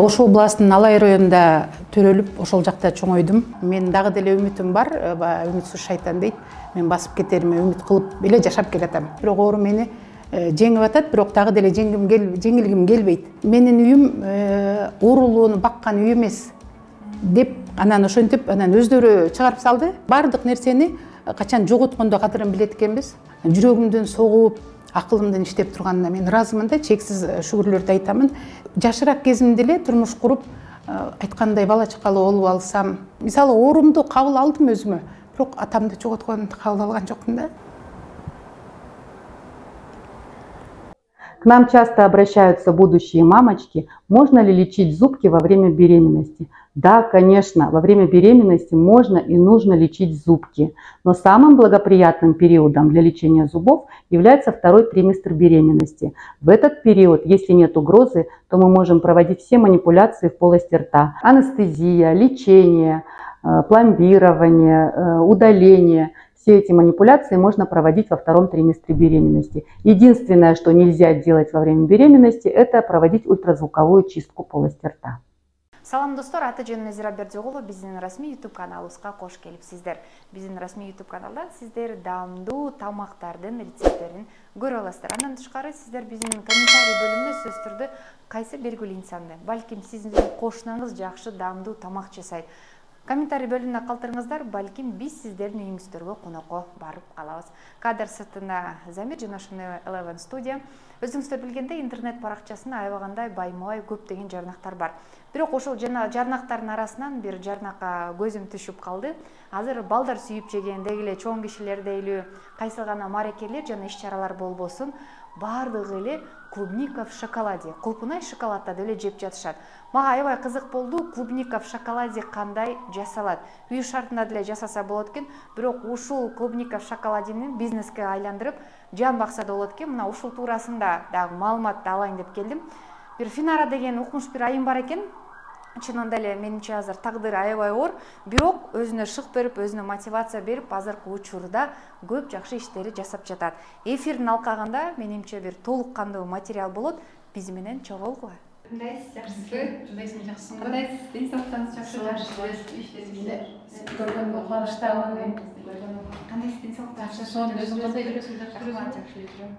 Ош областынын Алай районунда төрөлүп, ошол жакта чоңойдум. Мен дагы деле үмүтүм бар, үмүтсүз шайтан дейт. Мен басып кетериме үмүт кылып эле жашап келатам. Бирок оору мени жеңип атат, бирок дагы деле жеңилгим келбейт. Менин үйүм оорулууну баккан үй эмес деп, анан ошентип, анан өздөрү чыгарып салды. Бардык нерсени качан жоготкондо кадырын билет экенбиз. Жүрөгүмдүн согуп, акылымдын иштеп турганына мен ыраазымын да, чексиз шүгүрлөрдү айтамын. Жашыраак кезимде эле турмуш куруп, айткандай бала чакалуу болуп алсам, мисалы оорумду кабыл алдым өзүмө, бирок атамды жоготконду кабыл алган жокмун да. К нам часто обращаются будущие мамочки, можно ли лечить зубки во время беременности. Да, конечно, во время беременности можно и нужно лечить зубки, но самым благоприятным периодом для лечения зубов является второй триместр беременности. В этот период, если нет угрозы, то мы можем проводить все манипуляции в полости рта. Анестезия, лечение, пломбирование, удаление. Все эти манипуляции можно проводить во втором триместре беременности. Единственное, что нельзя делать во время беременности, это проводить ультразвуковую чистку полости рта. Салам достор, аты жөнүм Назира Бердиогулу, биздин расмий YouTube каналыбызга кош келипсиздер. Биздин расмий YouTube каналдан сиздер даамдуу тамактардын рецепттерин көрө аласыздар. Андан тышкары сиздер биздин комментарий бөлүмүнө сөзсүз түрдө кайсы белгилүү инсанды, балким сиздин кошунаңыз жакшы даамдуу тамак жасайт. Комментарий бөлүмүнө калтырыңыздар, балким биз сиздердин үйүңүздөргө конокко барып калабыз. Кадр сыртында Замир жана ошондой Eleven Studio. Өзүңүздөр билгендей, интернет баракчасында аябагандай байма-бай көптөгөн жарнактар бар. Бирок ошол жарнактардын арасынан бир жарнакка көзүм түшүп калды. Азыр балдар сүйүп жеген, деги эле чоң кишилер дейлүү, кайсы гана мааракелер жана иш-чаралар болбосун, бардыгы эле клубника в шоколаде, кулпунай шоколадта деле жеп жатышат. Мага аябай кызык болду, клубника в шоколаде кандай жасалат. Үй шартында деле жасаса болот экен, бирок ушул клубника в шоколадени бизнеске айландырып, жан бакса да болот экен. Мына ушул туурасында дагы маалыматты алайын деп келдим. Бир Финара деген укмуш бир айым бар экен. Чынында эле менимче азыр тагдыры аябай оор, бирок өзүнө шык берип, өзүнө мотивация берип, азыркы учурда көп жакшы иштери жасап жатат. Эфирдин алкагында менимче бир толук кандуу материал болот. Биз менен чогулгула. Кандайсыз, жакшысызбы? Кандайсыз, жакшысыңбы? Кандайсыз, денсаулыктарыңыз жакшыбы? Иштериңизде көргөнгө кубанычтамын. Кандайсыз, денсаулыктарыңыз жакшы? Сонун өзүң кандай жүрөсүң? Жакшы жүрөм.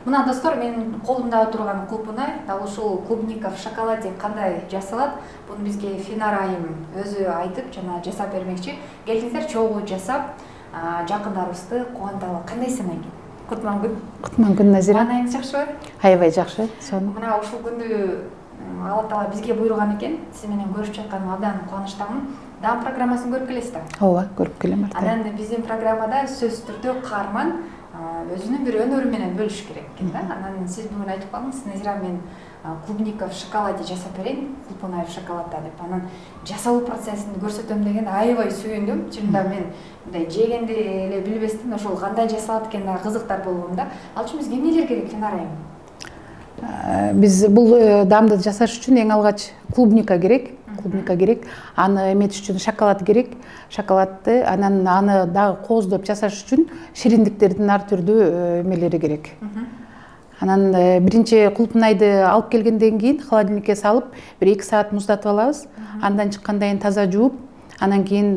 Мына достор, менин колумда турган клубунай, дал ушул клубника в шоколаде кандай жасалат? Буну бизге Финара айым өзү айтып жана жасап бермекчи. Келиңиздер, чогуу жасап, жакындарыбызды кубанталы. Кандайсың экен? Кутман күн. Кутман күн, Назира. Маанайыңыз жакшыбы? Аябай жакшы. Сонун. Мына ушул күндү Алла Таала бизге буйруган экен. Сиз менен көрүп жатканыма абдан кубанычтамын. Даам программасын көрүп келесиз да? Ооба, көрүп келем. Анан биздин программада сөзсүз түрдө каарман өзүнүн бир өнөрү менен бөлүш керек экен да. Анан сиз бүгүн айтып калдыңыз, Назира, мен клубника в шоколаде жасап берейин, клубунай в шоколадда деп. Анан жасалуу процессин көрсөтөм деген аябай сүйүндүм. Чынында мен мындай жегенди эле билбестен ошол кандай жасалат экен да кызыктар болгом да. Ал үчүн бизге эмнелер керек, Финара айым? Биз бул даамды жасаш үчүн эң алгач клубника керек. Клубника керек. Аны эметиш үчүн шоколад керек. Шоколадты, анан аны дагы кооздоп жасаш үчүн шириндиктердин ар түрдүү эмелери керек. Анан биринчи клубнайды алып келгенден кийин холодильникке салып, бир 2 саат муздатып алабыз. Андан чыккандан кийин таза жууп, анан кийин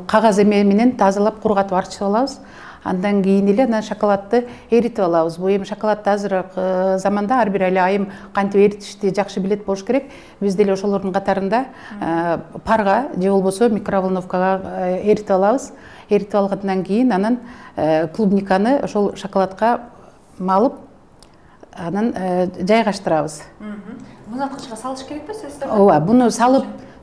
кагаз эме менен тазалап кургатып арчып алабыз. Андан кийин эле анан шоколадты эритип алабыз. Бул эми шоколадты азыркы заманда ар бир эле айым кантип эритишти жакшы билет болуш керек. Биз деле ошолордун катарында парга же болбосо микроволновкага эритип алабыз. Эритип алгандан кийин анан клубниканы ошол шоколадка малып, анан жайгаштырабыз. Музаткычка салыш керекпи сөзсүз? Ооба, буну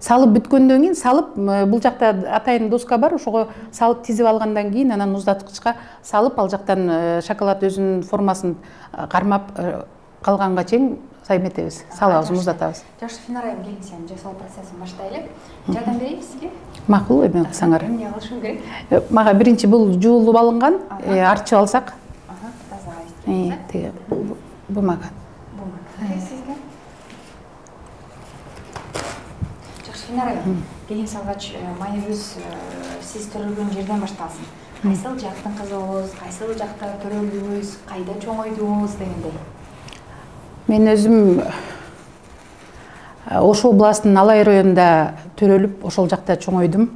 салып бүткөндөн кийин, салып, бул жакта атайын доска бар, ошого салып тизип алгандан кийин анан муздаткычка салып, ал жактан шоколад өзүнүн формасын кармап калганга чейин эметебиз, салабыз, муздатабыз. Жакшы, Финара айым, келиңиз, эми жасоо процессин баштайлы. Жардам берейинби сизге? Макул, эме кылсаңар. Эмне кылышым керек? Мага биринчи бул жуулуп алынган, арчып алсак. Таза айыстырабыз. Тиги бумага. Сизге? Жакшы, Финара айым, келиң салгач маегибиз сиз төрөлгөн жерден башталсын. Кайсыл жактын кызы болосуз, кайсыл жакта төрөлдүңүз, кайда чоңойдуңуз дегендей. Мен өзүм Ош областынын Алай районунда төрөлүп, ошол жакта чоңойдум.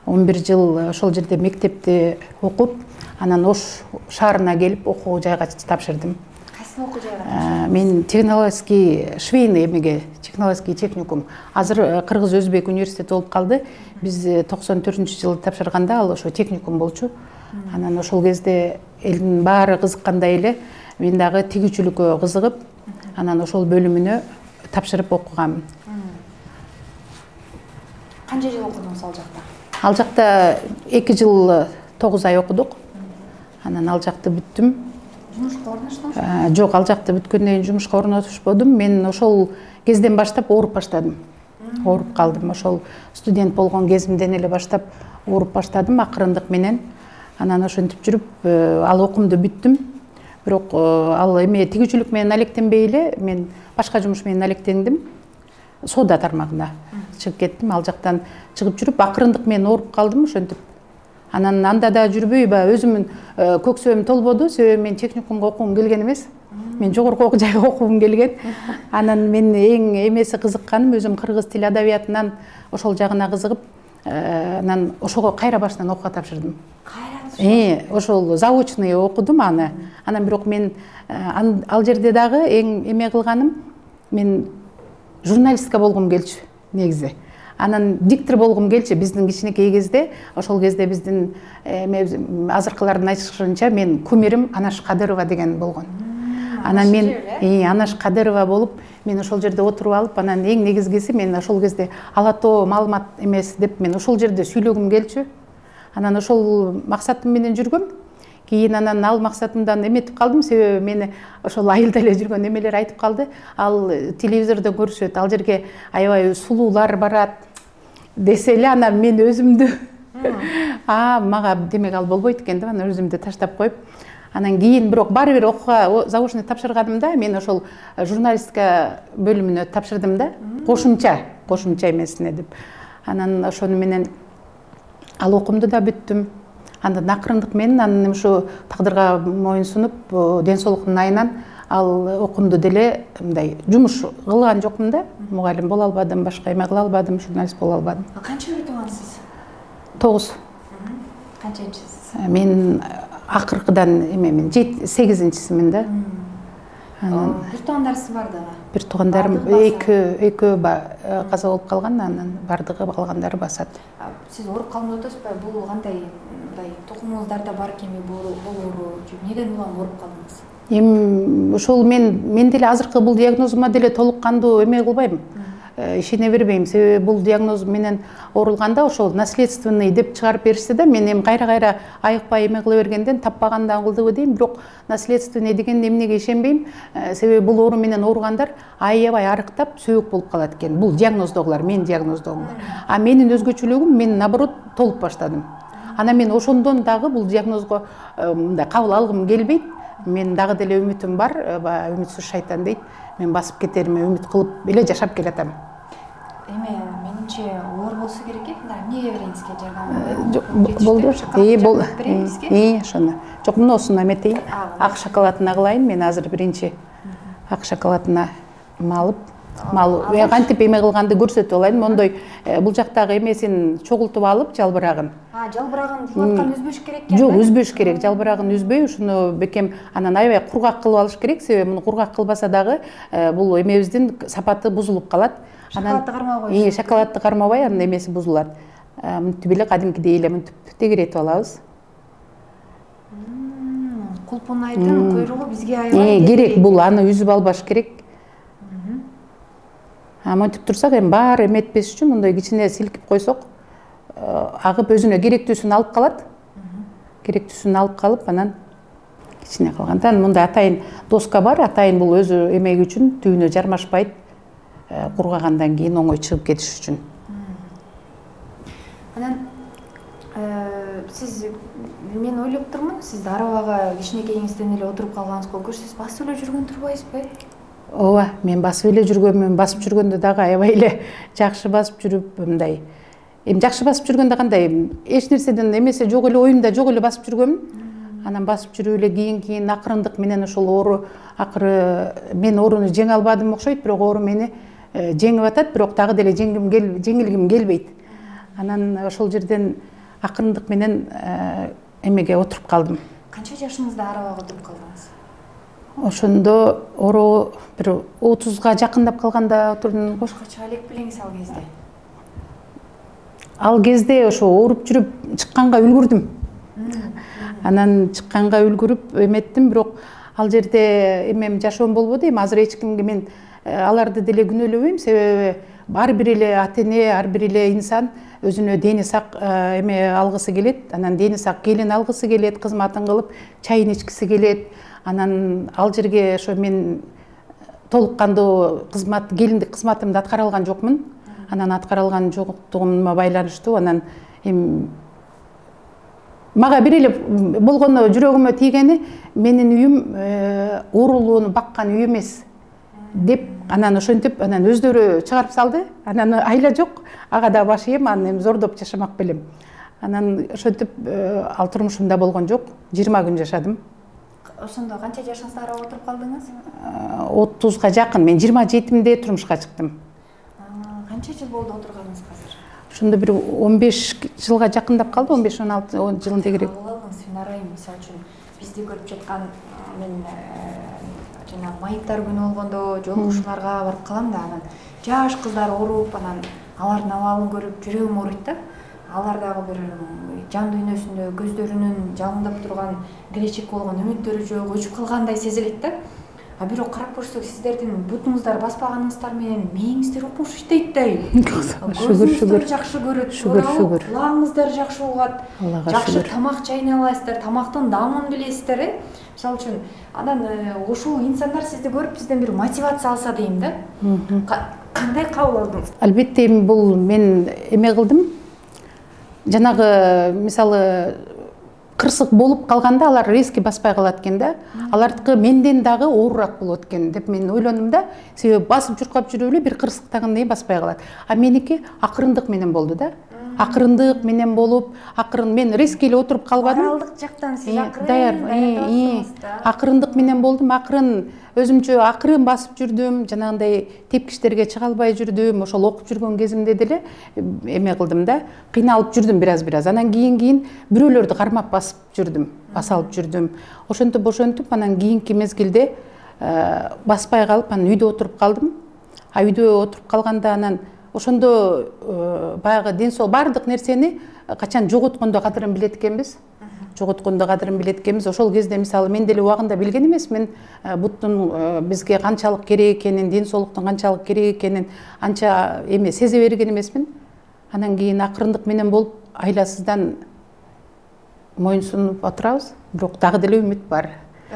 11 жыл ошол жерде мектепте окуп, анан Ош шаарына келип окуу жайга тапшырдым. Кайсы окуу жайга? Мен технологический швейный эмеге, технологический техникум. Азыр Кыргыз Өзбек университети болуп калды. Биз 94-жылы тапшырганда ал ошо техникум болчу. Анан ошол кезде элдин баары кызыккандай эле, мен дагы тигүүчүлүккө кызыгып, анан ошол бөлүмүнө тапшырып окугам. Канча жыл окудуңуз ал жакта? Ал жакта 2 жыл 9 ай окудук. Анан ал жакты бүттүм. Жумушка орноштуңузбу? Жок, ал жакты бүткөндөн кийин жумушка орнотушподум. Мен ошол кезден баштап ооруп баштадым. Ооруп калдым. Ошол студент болгон кезимден эле баштап ооруп баштадым акырындык менен. Анан ошентип жүрүп ал окуумду бүттүм. Бирок ал эме тигүүчүлүк менен алектенбей эле мен башка жумуш менен алектендим. Соода тармагына чыгып кеттим. Ал жактан чыгып жүрүп акырындык менен ооруп калдым ошентип. Анан анда да жүрбөй, өзүмүн көксөм толбоду. Себеби мен техникумга окугум келген эмес. Мен жогорку окуу жайга окугум келген. Анан мен эң эмеси кызыкканым өзүм кыргыз тил адабиятынан ошол жагына кызыгып, анан ошого кайра башынан окууга тапшырдым. Ошол заочный окудум аны. Анан бирок мен ал жерде дагы эң эме кылганым, мен журналистка болгум келчү негизи. Анан диктор болгум келчү биздин кичинекей кезде. Ошол кезде биздин азыркылардын айтышынча мен кумирим Анаш Кадырова деген болгон. Анан мен Анаш Кадырова болуп, мен ошол жерде отуруп алып, анан эң негизгиси мен ошол кезде Ала Тоо маалымат эмеси деп мен ошол жерде сүйлөгүм келчү. Анан ошол максатым менен жүргөм. Кийин анан ал максатымдан эметип калдым, себеби мени ошол айылда эле жүргөн эмелер айтып калды. Ал телевизордо көрүшөт, ал жерге аябай сулуулар барат десе эле, анан мен өзүмдү мага демек ал болбойт экен деп анан өзүмдү таштап коюп, анан кийин бирок баары бир окууга заочный тапшырганымда мен ошол журналистика бөлүмүнө тапшырдым да, кошумча эмесине деп. Анан ошону менен ал окуумду да бүттүм. Андан акырындык менен анан ушу тагдырга моюн сунуп, ден соолуктун айынан ал окуумду деле мындай жумуш кылган жокмун да. Мугалим боло албадым, башка эме кыла албадым, журналист боло албадым. Канча бир туугансыз? 9. Канчанчысыз? Мен акыркыдан эмемин, 8-симин да. Бир туугандарыңыз бар дагы? Бир туугандарым экөө каза болуп калган, анан бардыгы калгандары басат. Сиз ооруп калдым деп атасызбы? Бул кандай мындай тукумуңуздарда бар экенби болоору? Неден улам ооруп калдыңыз? Ошол мен деле азыркы бул диагнозума деле толук кандуу эме кылбайм. Ишене бербейм. Себеби бул диагноз менен оорулганда ошол наследственный деп чыгарып беришти да, мен эми кайра айыкпай эме кыла бергенден таппагандан кылдыбы дейм, бирок наследственный деген эмнеге ишенбейм. Себеби бул оору менен ооругандар аябай арыктап сөөк болуп калат экен. Бул диагноздогулар, менин диагноздогумдар. А менин өзгөчөлүгүм, мен наоборот толуп баштадым. Анан мен ошондон дагы бул диагнозго мындай кабыл алгым келбейт. Мен дагы деле үмүтүм бар, үмүтсүз шайтан дейт. Мен басып кетериме үмүт кылып эле жашап келатам. Менимче оор болсо керек эмнеге берейинизге жардам? Болду. Ошону. Жок, мынусуну эметейин. Ак шоколадына кылайын. Мен азыр биринчи ак шоколадына малып, кантип эме кылганды көрсөтүп алайын. Мондой бул жактагы эмесин чогултуп алып, жалбырагын. Жалбырагын жуматкан үзбөш керек экен. Жок, үзбөш керек. Жалбырагын үзбөй, ушуну бекем анан аябай кургак кылып алыш керек. Себеби муну кургак кылбаса дагы бул эмебиздин сапаты бузулуп калат. Шоколадты кармабай. Шоколадты кармабай, анын эмеси бузулат. Мынтип эле кадимкидей эле мынтип тегеретип алабыз. Кулпунайдын куйругу бизге аябай керек. Бул аны үзүп албаш керек. Мынтип турсак эми баары эметпеш үчүн мындай кичине силкип койсок, агып өзүнө керектүүсүн алып калат. Керектүүсүн алып калып, анан кичине калганда мындай атайын доска бар. Атайын бул өзү эмеги үчүн түбүнө жармашпайт. Кургагандан кийин оңой чыгып кетиш үчүн. Анан сиз, мен ойлоп турмун, сиз арабага кичинекейиңизден эле отуруп калганыңызга көрсө, сиз басып эле жүргөн турбайсызбы? Ооба, мен басып эле жүргөнмүн. Басып жүргөндө дагы аябай эле жакшы басып жүрүп, мындай. Эми жакшы басып жүргөндө кандай, эч нерседен эмесе жок эле, оюмда жок эле басып жүргөмүн. Анан басып жүрүп эле кийин акырындык менен ошол оору акыры мен ооруну жеңе албадым окшойт, бирок оору мени жеңип атат, бирок дагы деле жеңилгим келбейт. Анан ошол жерден акырындык менен эмеге отуруп калдым. Канча жашыңызда арабага отуруп калдыңыз? Ошондо оору бир 30га жакындап калганда отурдум. Бошко чыга элек белеңиз ал кезде? Ал кезде ошо ооруп жүрүп чыкканга үлгүрдүм. Анан чыкканга үлгүрүп эметтим, бирок ал жерде эмем жашоом болбоду. Эми азыр эч кимге мен аларды деле күнөөлөбөйм, себеби ар бир эле ата-эне, ар бир эле инсан өзүнө дени сак эме алгысы келет. Анан дени сак келин алгысы келет, кызматын кылып чайын ичкиси келет. Анан ал жерге ошо мен толук кандуу келиндик кызматымды аткара алган жокмун. Анан аткара алган жоктугума байланыштуу анан мага бир эле болгону жүрөгүмө тийгени менин үйүм оорулууну баккан үй эмес деп, анан ошентип анан өздөрү чыгарып салды. Анан айла жок, ага да баш ийем, анан эми зордоп жашамак белем. Анан ошентип ал турмушумда болгон жок. 20 күн жашадым. Ошондо канча жашыңызда арабага отуруп калдыңыз? 30га жакын. Мен 27-имде турмушка чыктым. Канча жыл болду отурганыңыз азыр? Ошондо бир 15 жылга жакындап калды, 15-16 жыл дегерек. Мен арайым, мисалы үчүн бизди көрүп жаткан мен жана майыптар күнү болгондо жолугушууларга барып калам да, анан жаш кыздар ооруп, анан алардын абалын көрүп жүрөгүм ооруйт да. Алар дагы бир жан дүйнөсүндө көздөрүнүн жалындап турган келечек болгон үмүттөрү жок, өчүп калгандай сезилет да. А бирок карап көрсөк, сиздердин бутуңуздар баспаганыңыздар менен мээңиздер укмуш иштейт да. Көзүңүздөр жакшы көрөт, шүгүр. Кулагыңыздар жакшы угат, жакшы тамак чайнай аласыздар, тамактын даамын билесиздер, Мисалы үчүн, анан ошол инсандар сизди көрүп бизден бир мотивация алса дейм да. Кандай кабыл алдыңыз? Албетте, бул мен эме кылдым. Жанагы мисалы кырсык болуп калганда алар резки баспай калат экен да. Алардыкы менден дагы оорураак болот экен деп мен ойлондум да. Себеби басып чуркап жүрүп эле бир кырсыктагындай баспай калат. А меники акырындык менен болду да. Акырындык менен болуп, акырын мен резки эле отуруп калбадым. Моралдык жактан сиз акырын акырындык менен болдум, акырын өзүмчө акырын басып жүрдүм, жанагындай тепкичтерге чыга албай жүрдүм. Ошол окуп жүргөн кезимде деле эме кылдым да, кыйналып жүрдүм бир аз. Анан кийин бирөөлөрдү кармап басып жүрдүм, баса алып жүрдүм. Ошентип анан кийинки мезгилде баспай калып, анан үйдө отуруп калдым. А үйдө отуруп калганда анан ошондо баягы ден-соолук бардык нерсени качан жоготкондо кадырын билет экенбиз. Ошол кезде мисалы мен деле убагында билген эмесмин буттун бизге канчалык керек экенин, ден-соолуктун канчалык керек экенин анча эме сезе берген эмесмин. Анан кийин акырындык менен болуп айласыздан моюнсунуп отурабыз, бирок дагы деле үмүт бар.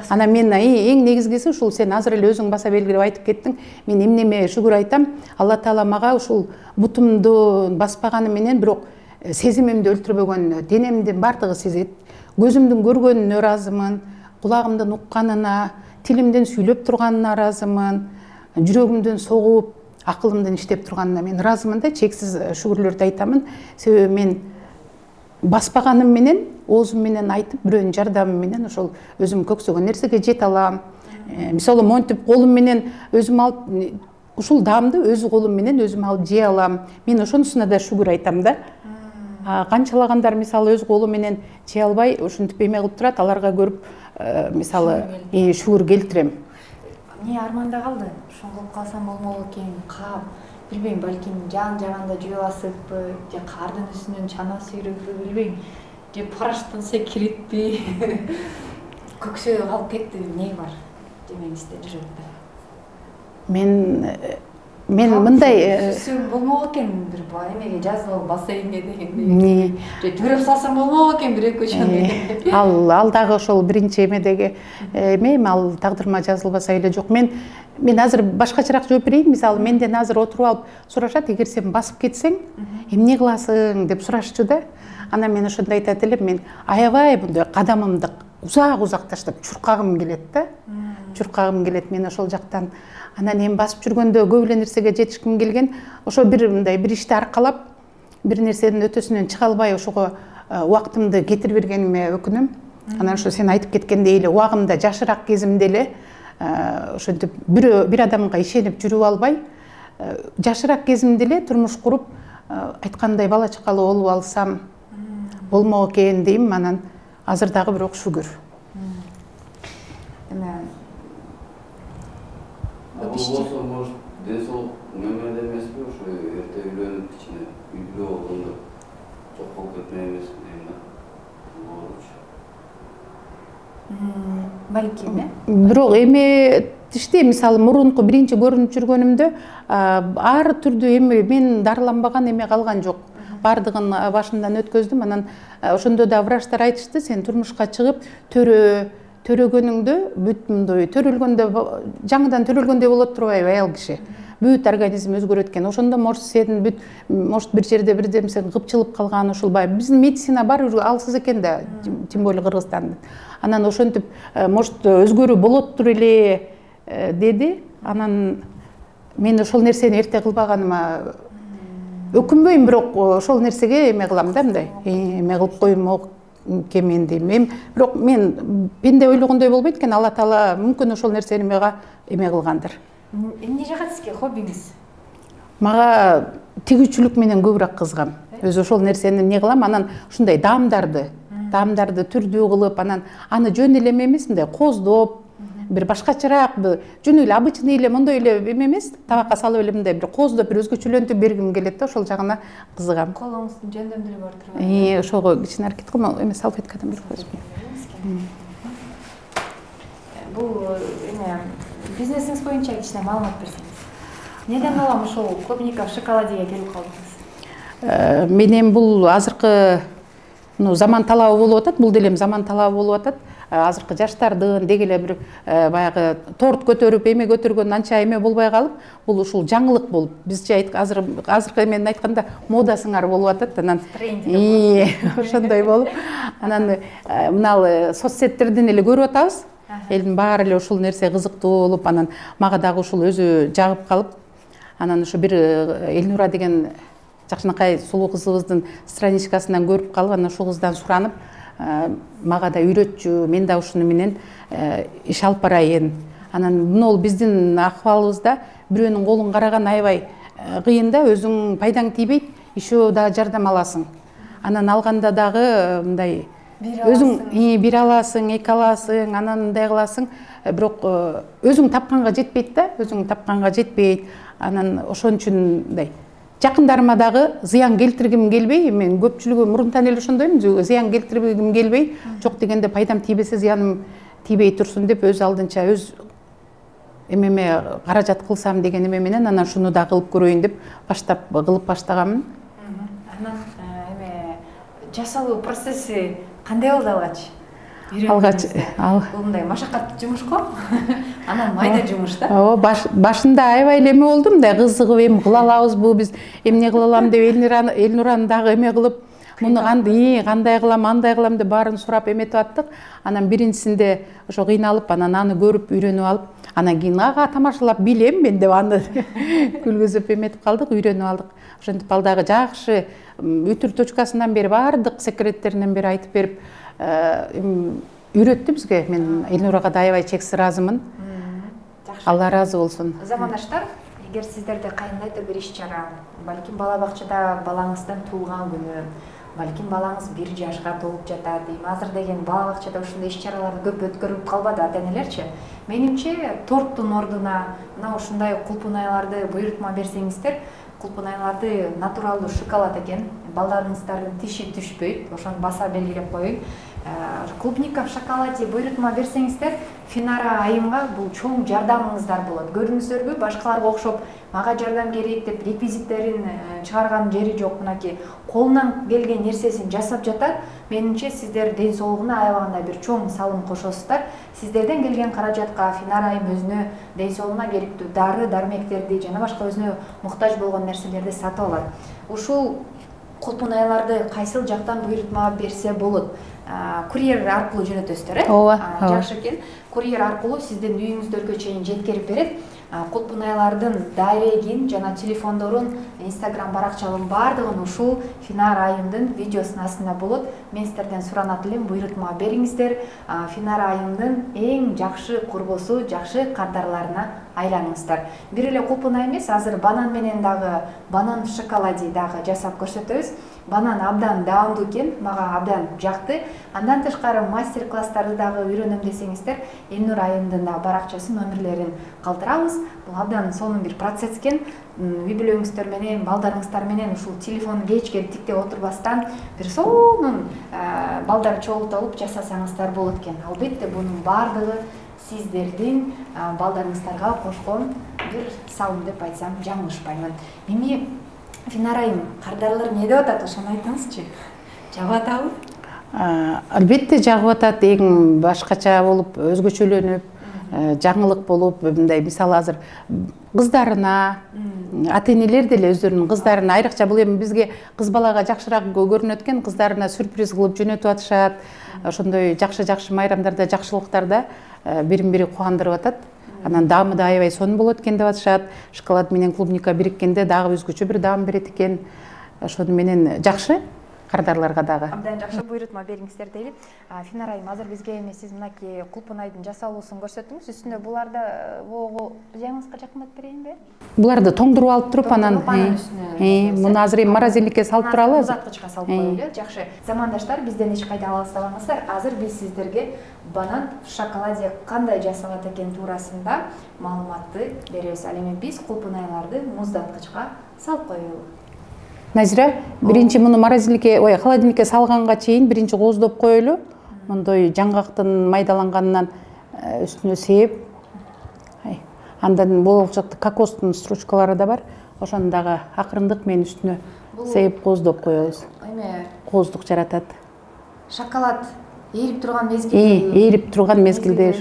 Анан мен эң негизгиси ушул, сен азыр эле өзүң баса белгилеп айтып кеттиң. Мен эмнеме шүгүр айтам, Алла Таала мага ушул бутумду баспаганы менен бирок сезимимди өлтүрбөгөн, денемдин бардыгы сезет. Көзүмдүн көргөнүнө ыраазымын, кулагымдын укканына, тилимдин сүйлөп турганына ыраазымын, жүрөгүмдүн согуп, акылымдын иштеп турганына мен ыраазымын да, чексиз шүгүрлөрдү айтамын. Себеби мен баспаганым менен, оозум менен айтып, бирөөнүн жардамы менен ошол өзүм көксөгөн нерсеге жете алам. Мисалы монтип колум менен өзүм алып, ушул даамды өз колум менен өзүм алып жей алам. Мен ошонусуна да шүгүр айтам да. Канчалагандар мисалы өз колу менен жей албай, ушинтип эме кылып турат, аларга көрүп мисалы шүгүр келтирем. Эмне арманда калды? Ошону кылып калсам болмок экен, кап, билбейм, балким жаганда жөө басыппы, же кардын үстүнөн чана сүйрөппү, билбейм, же параштан секириппи. Көксөө калып кетти, эмне бар демеңизде жүрөктө? Мен мындай болмок экен, бир эмеге жазылып бассейнге дегендей. Же төрөп салсам болмок экен бир экөө. Ал дагы ошол биринчи эмедеги эме, ал тагдырыма жазылбаса эле жок. Мен азыр башкачараак жооп берейин. Мисалы, менден азыр отуруп алып сурашат, эгер сен басып кетсең, эмне кыласың деп сурашчу да. Анан мен ошондо айтат элем, мен аябай мындай кадамымды узак таштап чуркагым келет да. Чуркагым келет мен ошол жактан. Анан эми басып жүргөндө көп эле нерсеге жетишким келген. Ошо бир ишти аркалап, бир нерсенин өтөсүнөн чыга албай ошого убактымды кетирип бергениме өкүнөм. Анан ошо сен айтып кеткендей эле убагымда жашыраак кезимде эле ошентип бир адамга ишенип жүрүп албай, жашыраак кезимде эле турмуш куруп, айткандай бала чакалуу болуп алсам болмок экен дейм. Анан азыр дагы бирок шүгүр. Болсо, может, ден соолук мемеле эмеспи, ошо эрте үйлөнүп кичине үйлүү болгондо жок болуп кетмек эмеспи дейм да. Балким, Бирок эметишти, мисалы мурунку биринчи көрүнүп жүргөнүмдө ар түрдүү эме мен дарыланбаган эме калган жок. Бардыгын башымдан өткөздүм. Анан ошондо да врачтар айтышты, сен турмушка чыгып төрөгөнүңдө бүт мындай төрөлгөндө жаңыдан төрөлгөндөй болот турбайбы аял киши. Бүт организм өзгөрөт экен. Ошондо может сен бүт может бир жерде бир нерсе кыпчылып калган ушулбай. Биздин медицина бар алсыз экен да, тем более Кыргызстанда. Анан ошентип может өзгөрүү болоттур эле деди. Анан мен ошол нерсени эрте кылбаганыма өкүнбөйм, бирок ошол нерсеге эме кылам да, мындай эме кылып коймок кемен дейм. Бирок мен пенде ойлогондой болбойт экен, Алла Таала мүмкүн ошол нерсени мага эме кылгандыр. Эмне жагат сизге хоббиңиз? Мага тигүүчүлүк менен көбүрөөк кызыгам. Өзү ошол нерсени эмне кылам, анан ушундай даамдарды түрдүү кылып, анан аны жөн эле эмес, мындай коздоп, бир башкачараак, жөн эле обычный эле мондой эле эме эмес, табакка салып эле мындай бир коздоп, бир өзгөчөлөнтүп бергим келет да, ошол жагына кызыгам. Колуңуздун жөндөмдүлүгү бар турбайбы? Ошого кичине аракет кылам, эме салфеткадан берип коесузбу? Бул эме бизнесиңиз боюнча кичине маалымат берсеңиз. Неден улам ушул клубника в шоколадеге келип калдыңыз? Менен бул азыркы заман талабы болуп атат, бул деле заман талабы болуп атат. Азыркы жаштардын деги эле бир баягы торт көтөрүп, эме көтөргөн анча эме болбой калып, бул ушул жаңылык болуп, бизче азыркы эмени айтканда мода сыңар болуп атат. Анан ошондой болуп, анан мына соцсеттерден эле көрүп атабыз. Элдин баары эле ушул нерсе кызыктуу болуп, анан мага дагы ушул өзү жагып калып, анан ушу бир Элнура деген жакшынакай сулуу кызыбыздын страничкасынан көрүп калып, анан ушул кыздан суранып, мага да үйрөтчү, мен да ушуну менен иш алып барайын. Анан мына биздин акыбалыбызда бирөөнүн колун караган аябай кыйын да, өзүң пайдаң тийбейт, еще да жардам аласың. Анан алганда дагы мындай өзүң бир аласың, эки аласың, анан мындай кыласың, бирок өзүң тапканга жетпейт да, өзүң тапканга жетпейт. Анан ошон үчүн мындай жакындарыма дагы зыян келтиргим келбей, мен көпчүлүгү мурунтан эле ошондойм, зыян келтиргим келбей, жок дегенде пайдам тийбесе зыяным тийбей турсун деп өз алдынча өз эмеме каражат кылсам деген эме менен анан шуну да кылып көрөйүн деп кылып баштаганмын. Анан эме жасалуу процесси кандай болду алгач? Алгач бул мындай машакаттуу жумуш го. Анан майда жумуш да. Башында аябай эле эме болду, мындай кызыгып, эми кыла алабызбы, биз эмне кыла алам деп Элнураны дагы эме кылып, муну кандай кылам, андай кылам деп баарын сурап эметип аттык. Анан биринчисинде ошо кыйналып, анан аны көрүп, үйрөнүп алып, анан кийин тамашалап билем мен деп аны күлгүзүп эметип калдык, үйрөнүп алдык. Ошентип ал дагы жакшы үтүр точкасынан бери баардык секреттеринен бери айтып берип үйрөттү бизге. Мен Элнурага да аябай чексиз ыраазымын. Алла ыраазы болсун. Замандаштар, эгер сиздерде кайындайдыр бир иш-чара, балким бала бакчада балаңыздын туулган күнү, балким балаңыз 1 жашка толуп жатат, азыр деген бала бакчада ушундай иш-чараларды көп өткөрүп калбады ата-энелерчи. Менимче торттун ордуна мына ушундай кулпунайларды буйрутма берсеңиздер, кулпунайларды натуралдуу шоколад экен, балдарыңыздардын тиши түшпөйт, ошону баса белгилеп коеюн. Клубника в шоколаде буйрутма берсеңиздер, Финара айымга бул чоң жардамыңыздар болот. Көрдүңүздөрбү, башкаларга окшоп мага жардам керек деп реквизиттерин чыгарган жери жок, мынакей колунан келген нерсесин жасап жатат. Менимче сиздер ден соолугуна аябагандай бир чоң салым кошосуздар. Сиздерден келген каражатка Финара айым өзүнө ден соолугуна керектүү дары дармектерди жана башка өзүнө муктаж болгон нерселерди сатып алат. Ушул кулпунайларды кайсыл жактан буйрутма берсе болот? Курьер аркылуу жөнөтөсүздөр, Ооба. Жакшы экен. Курьер аркылуу сиздин үйүңүздөргө чейин жеткирип берет. Кулпунайлардын дайрегин жана телефондорун, Instagram баракчаларын бардыгын ушул Финара айымдын видеосунун астында болот. Мен сиздерден суранат элем, буйрутма бериңиздер. Финара айымдын эң жакшы курбусу, жакшы кардарларына айланыңыздар. Бир эле кулпунай эмес, азыр банан менен дагы, банан в шоколаде дагы жасап көрсөтөбүз. Банан абдан даамдуу экен, мага абдан жакты. Андан тышкары мастер-класстарды дагы үйрөнөм десеңиздер, Элнур айымдын да баракчасын, номерлерин калтырабыз. Бул абдан сонун бир процесс экен. Үй бүлөңүздөр менен, балдарыңыздар менен ушул телефон кечке тиктеп отурбастан бир сонун балдар чогултуп жасасаңыздар болот экен. Албетте бунун бардыгы сиздердин балдарыңыздарга кошкон бир салым деп айтсам жаңылышпаймын. Эми Финара айым, кардарлар эмне деп атат, ошону айтыңызчы. Жагып атабы? Албетте жагып атат, эң башкача болуп, өзгөчөлөнүп, жаңылык болуп, мындай мисалы азыр кыздарына, ата-энелер деле өздөрүнүн кыздарына, айрыкча бул эми бизге кыз балага жакшыраак көрүнөт экен, кыздарына сюрприз кылып жөнөтүп атышат. Ошондой жакшы майрамдарда, жакшылыктарда бирин-бири кубандырып атат. Анан даамы да аябай сонун болот экен деп атышат. Шоколад менен клубника бириккенде дагы өзгөчө бир даам берет экен. Ошону менен жакшы кардарларга дагы. Абдан жакшы, буйрутма бериңиздер дейли. Финара айым, азыр бизге эми сиз мынакей кулпунайдын жасалуусун көрсөттүңүз. Үстүндө буларды жагыңызга жакындап берейинби? Буларды тоңдуруп алып туруп, анан муну азыр эми морозильникке салып туралы. Узаткычка салып коелу. Жакшы. Замандаштар, бизден эч кайда алыстабаңыздар. Азыр биз сиздерге банан в шоколаде кандай жасалат экен туурасында маалыматты беребиз. Ал эми биз кулпунайларды муздаткычка салып коелу. Назира, биринчи муну морозильникке, холодильникке салганга чейин биринчи кооздоп коелу. Мондой жаңгактын майдаланганынан үстүнө сээп, андан болочокто кокостун стручкалары да бар. Ошону дагы акырындык менен үстүнө сээп кооздоп коебуз. Эми Кооздук жаратат. Шоколад ээрип турган мезгилде, ээрип турган мезгилде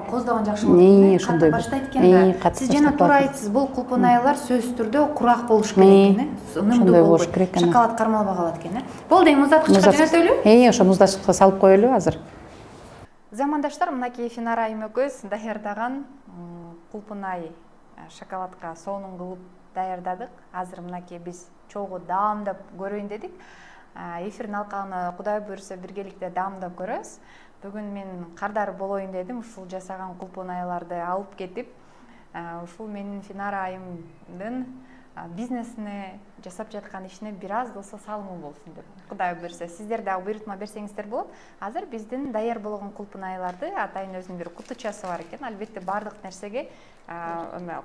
кооздогон жакшы болот. Ошондой баштайт экен да. Сиз жана туура айттыңыз, бул кулпунайлар сөзсүз түрдө курак болуш керек экен, ынымдуу болуш керек. Шоколад кармалбай калат экен, Болду, эми муздаткычка жөнөтөлү? Ошо муздаткычка салып коелу азыр. Замандаштар, мынакей Финара айым экөөбүз даярдаган кулпунай шоколадка сонун кылып даярдадык. Азыр мынакей биз чогуу даамдап көрөйүн дедик. Эфирдин алкагына Кудай буйрса биргеликте даамдап көрөбүз. Бүгүн мен кардар болоюн дедим, ушул жасаган кулпунайларды алып кетип, ушул менин Финара айымдын бизнесине, жасап жаткан ишине бир аз да болсо салымы болсун деп. Кудай буйрса, сиздер дагы буйрутма берсеңиздер болот. Азыр биздин даяр болгон кулпунайларды атайын өзүнүн бир кутучасы бар экен. Албетте бардык нерсеге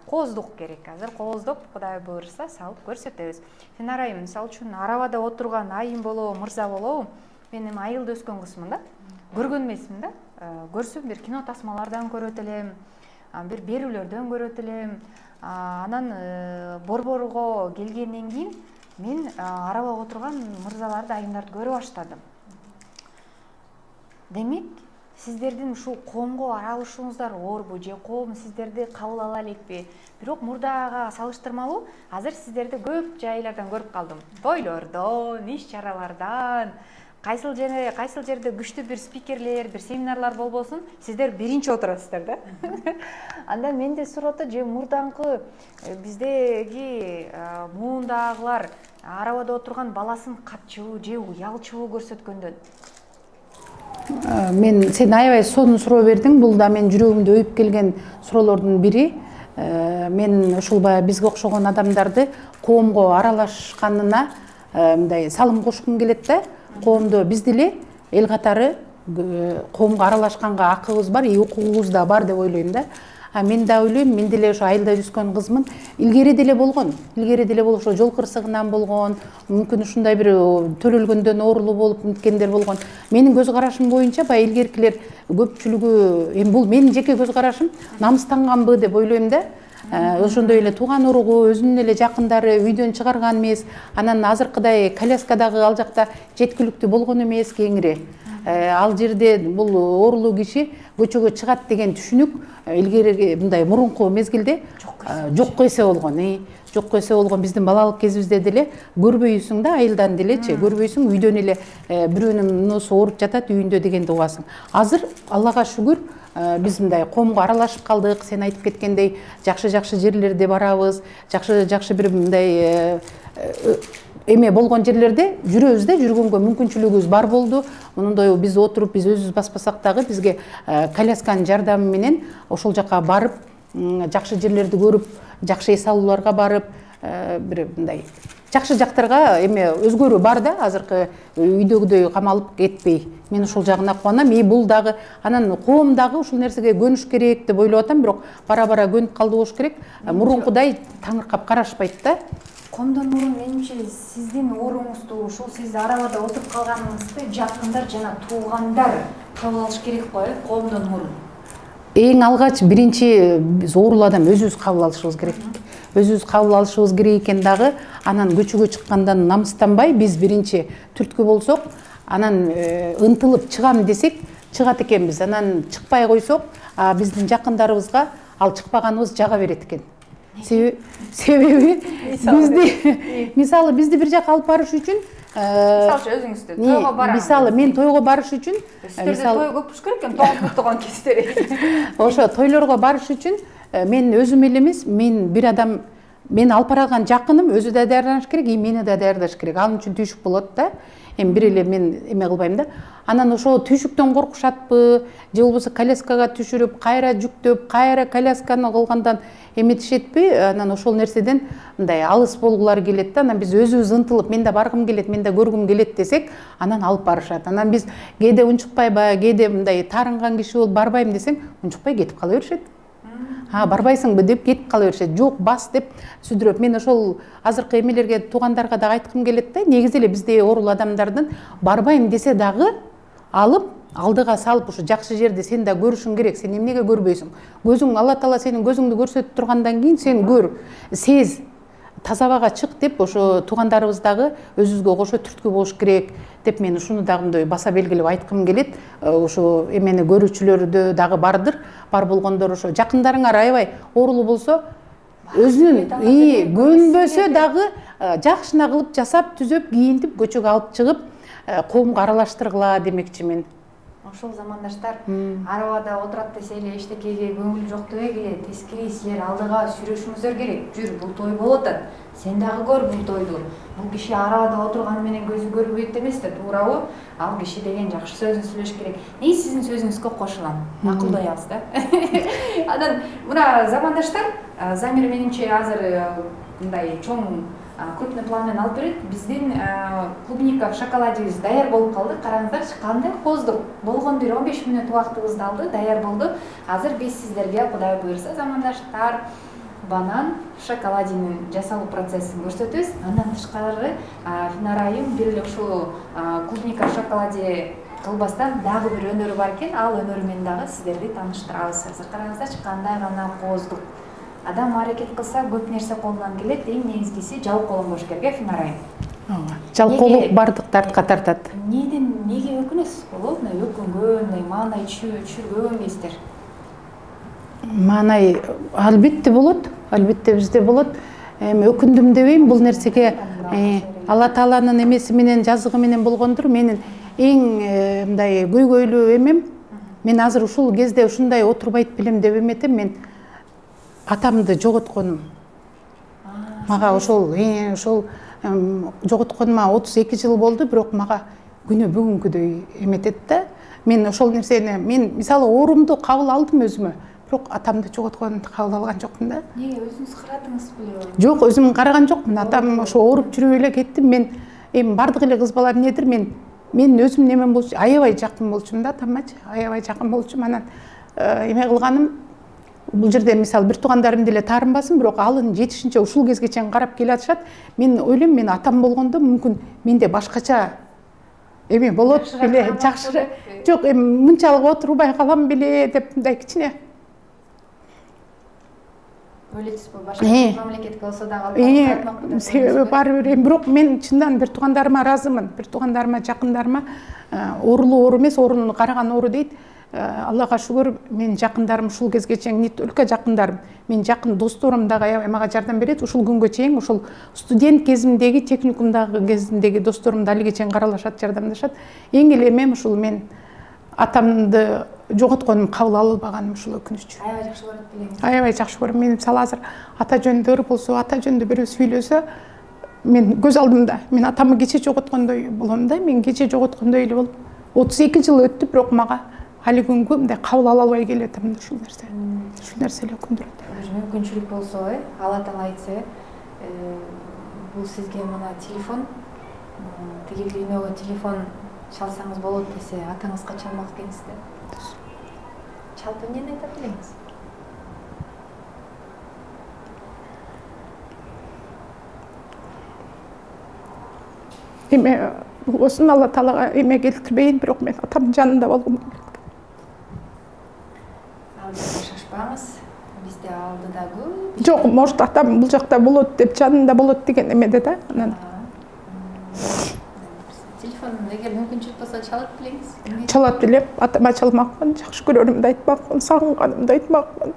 кооздук керек. Азыр кооздоп, Кудай буйрса, салып көрсөтөбүз. Финара айым, мисалы үчүн арабада отурган айым болобу, мырза болобу, мен эми айылда өскөн кызмын да. Көргөн эмесмин да. Көрсөм бир кино тасмалардан көрөт элем, бир берүүлөрдөн көрөт элем. Анан борборго келгенден кийин мен арабага отурган мырзаларды, айымдарды көрө баштадым. Демек, сиздердин ушул коомго аралашууңуздар оорбу же коом сиздерди кабыл ала элекпи? Бирок мурдага салыштырмалуу азыр сиздерди көп жайлардан көрүп калдым. Тойлордон, иш-чаралардан, кайсыл жерде күчтүү бир спикерлер, бир семинарлар болбосун, сиздер биринчи отурасыздар да. Андан менде суроо, же мурдаңкы биздеги муундагылар арабада отурган баласын катчуу же уялчуу көрсөткөндөн. Мен сен аябай сонун суроо бердиң. Бул да мен жүрөгүмдө өйүп келген суроолордун бири. Мен ушул баягы бизге окшогон адамдарды коомго аралашканына мындай салым кошкум келет да. Коомдо биз деле эл катары коомго аралашканга акыбыз бар, укугубуз да бар деп ойлойм да. Мен да ойлойм, мен деле ошо айылда өскөн кызмын. Илгери деле болгон. Ошо жол кырсыгынан болгон, мүмкүн ушундай бир төлөлгөндөн оорулуу болуп ниткендер болгон. Менин көз карашым боюнча баягы илгеркилер көпчүлүгү, эми бул менин жеке көз карашым, намыстанганбы деп ойлойм да. Ошондой эле тууган уругу, өзүнүн эле жакындары үйдөн чыгарган эмес, анан азыркыдай коляскадагы ал жакта жеткиликтүү болгон эмес кеңири. Ал жерде бул оорулуу киши көчөгө чыгат деген түшүнүк илгери мындай мурунку мезгилде жокко эсе болгон. Жокко эсе болгон. Биздин балалык кезибизде деле көрбөйсүң да, айылдан делечи, көрбөйсүң, үйдөн эле бирөөнүн носу ооруп жатат үйүндө дегенди угасың. Азыр Аллага шүгүр биз мындай коомго аралашып калдык. Сен айтып кеткендей, жакшы жерлерде барабыз, жакшы бир мындай эме болгон жерлерде жүрөбүз да, жүргөнгө мүмкүнчүлүгүбүз бар болду. Мындай биз отуруп, биз өзүбүз баспасак дагы бизге колясканын жардамы менен ошол жака барып, жакшы жерлерди көрүп, жакшы эс алууларга барып, бир мындай жакшы жактарга эме өзгөрүү бар да, азыркы үйдөгүдөй камалып кетпей. Мен ошол жагына кубанам. Бул дагы анан коом дагы ушул нерсеге көнүш керек деп ойлоп атам, бирок бара көнүп калды болуш керек. Мурункудай таңыркап карашпайт да. Коомдон мурун менимче сиздин ооруңузду, ушул сиз арабада отуруп калганыңызды жакындар жана туугандар кабыл алыш керек го, коомдон мурун? Эң алгач биринчи биз оорулуу адам өзүбүз кабыл алышыбыз керек. Өзүбүз кабыл алышыбыз керек экен дагы, анан көчөгө чыккандан намыстанбай биз биринчи түрткү болсок, анан ынтылып чыгам десек, чыгат экенбиз. Анан чыкпай койсок, биздин жакындарыбызга ал чыкпаганыбыз жага берет экен. Себеби мисалы бизди бир жака алып барыш үчүн, мисалы өзүңүздү тойго барам. Мисалы мен тойго барыш үчүн, той көп болуш керек экен, тоңгуттуган кездери. Ошо тойлорго барыш үчүн мен өзүм эле эмес, мен бир адам, мен алып барган жакыным өзү да даярданыш керек, и мени да даярдаш керек. Ал үчүн түйшүк болот да. Эми бир эле мен эме кылбайм да. Анан ошо түйшүктөн коркушатпы, же болбосо коляскага түшүрүп, кайра жүктөп, кайра колясканы кылгандан эметишетпи? Анан ошол нерседен мындай алыс болгулары келет да. Анан биз өзүбүз ынтылып, мен да баргым келет, мен да көргүм келет десек, анан алып барышат. Анан биз кээде унчукпайбы, кээде мындай таарынган киши болуп барбайм десең, унчукпай кетип кала беришет. Барбайсыңбы деп кетип кала беришет. Жок, бас деп сүдүрөп. Мен ошол азыркы эмелерге, туугандарга да айткым келет да. Негизи эле бизде оорулуу адамдардын барбайм десе дагы алып, алдыга салып, ушу жакшы жерди сен да көрүшүң керек. Сен эмнеге көрбөйсүң? Көзүң, Алла Таала сенин көзүңдү көрсөтүп тургандан кийин сен көр, сез, таза абага чык деп ошо туугандарыбыз дагы өзүбүзгө кошо түрткү болуш керек деп мен ушуну дагы мындай баса белгилеп айткым келет. Ошо эмени көрүүчүлөрдө дагы бардыр. Бар болгондор ошо жакындарыңар аябай оорулуу болсо, өзүнүн көнбөсө дагы жакшына кылып жасап, түзөп, кийинтип, көчөгө алып чыгып, коомго аралаштыргыла демекчи мен. Ошол замандаштар арабада отурат десе эле эчтекеге көңүл жок дебей эле, тескери силер алдыга сүрөшүңүздөр керек. Жүр, бул той болуп атат. Сен дагы көр бул тойду. Бул киши арабада отурганы менен көзү көрбөйт эмес да, туурабы? Ал киши деген жакшы сөзүн сүйлөш керек. Сиздин сөзүңүзгө кошулам. Макулдайбыз да. Анан мына замандаштар, Замир менимче азыр мындай чоң крупный план менен алып берет. Биздин клубника в шоколадебиз даяр болуп калды. Караңыздарчы, кандай коздук. Болгондо 15 мүнөт убактыбызды алды, даяр болду. Азыр биз сиздерге, Кудай буйрса, замандаштар, банан в шоколаденин жасалуу процессин көрсөтөбүз. Андан тышкары Финар айым бир эле ушул клубника в шоколаде кылбастан дагы бир өнөрү бар экен. Ал өнөрү менен дагы сиздерди тааныштырабыз. Азыр караңыздарчы, кандай гана коздук. Адам аракет кылса көп нерсе колунан келет. Эң негизгиси жалкоолук болуш керек, Финар айым. Жалкоолук бардык тартка тартат. Неге өкүнөсүз? Болот, өкүнгөн, маанай түшүргөн кездер. Маанай албетте болот, албетте бизде болот. Өкүндүм дебейм, бул нерсеге Алла Тааланын эмеси менен, жазыгы менен болгондур. Менин эң мындай көйгөйлүү эмем, мен азыр ушул кезде ушундай отурбайт белем деп эметем, мен атамды жоготконум. Мага ошол жоготконума 32 жыл болду, бирок мага күнү бүгүнкүдөй эметет да. Мен ошол нерсени, мен мисалы оорумду кабыл алдым өзүмө, бирок атамды жоготконумду кабыл алган жокмун да. Эмнеге, өзүңүз карадыңыз белеби? Жок, өзүм караган жокмун. Атам ошо ооруп жүрүп эле кеттим. Мен эми бардык эле кыз бала эмнедир, мен өзүм немем болчу, аябай жакын болчумун да атамачы, аябай жакын болчумун. Анан эме кылганым, бул жерде мисалы бир туугандарым деле таарынбасын, бирок алын жетишинче ушул кезге чейин карап келе атышат. Мен ойлойм, мен атам болгондо мүмкүн менде башкача эме болот беле, жакшыраак. Жок, эми мынчалык отурбай калам беле деп мындай кичине ойлойсузбу? Башка мамлекетке болсо дагы себеби бар бир, бирок мен чындан бир туугандарыма ыраазымын. Бир туугандарыма, жакындарыма оорулуу оору эмес, оорунун караган оору дейт. Аллага шүгүр, мен жакындарым ушул кезге чейин не только жакындарым, мен жакын досторум дагы аябай мага жардам берет. Ушул күнгө чейин, ушул студент кезимдеги, техникумдагы кезимдеги досторум да алиге чейин каралашат, жардамдашат. Эң эле эмем ушул, мен атамды жоготконум, кабыл алынбаганым ушул өкүнүчтүү. Аябай жакшы көрөт белеңиз. Аябай жакшы көрөм. Мен мисалы азыр ата жөнүндө ыр болсо, ата жөнүндө бирөө сүйлөсө, мен көз алдымда, мен атамы кече жоготкондой болом да, мен кече жоготкондой эле болуп, 32 жыл өттү, бирок мага али күнгө мындай кабыл ала албай келатам да ушул нерсе. Ушул нерсе эле өкүндүрөт. Мүмкүнчүлүк болсо, Алла Таала айтса, бул сизге мына телефон, тиги дүйнөгө телефон чалсаңыз болот десе, атаңызга чалмак экенсиз да. Чалып эмнени айтат элеңиз? Эме болсун, Алла Таалага эме келтирбейин, бирок мен атамдын жанында болгум келет. Алдыда шашпаңыз, бизде алдыда көп. Жок, может атам бул жакта болот деп, жанында болот деген эмеде да. Анан Телефон эгер мүмкүнчүлүк болсо чалат белеңиз. чалат элем, атама чалмакмын, жакшы көрөрүмдү айтмакмын, сагынганымды айтмакмын.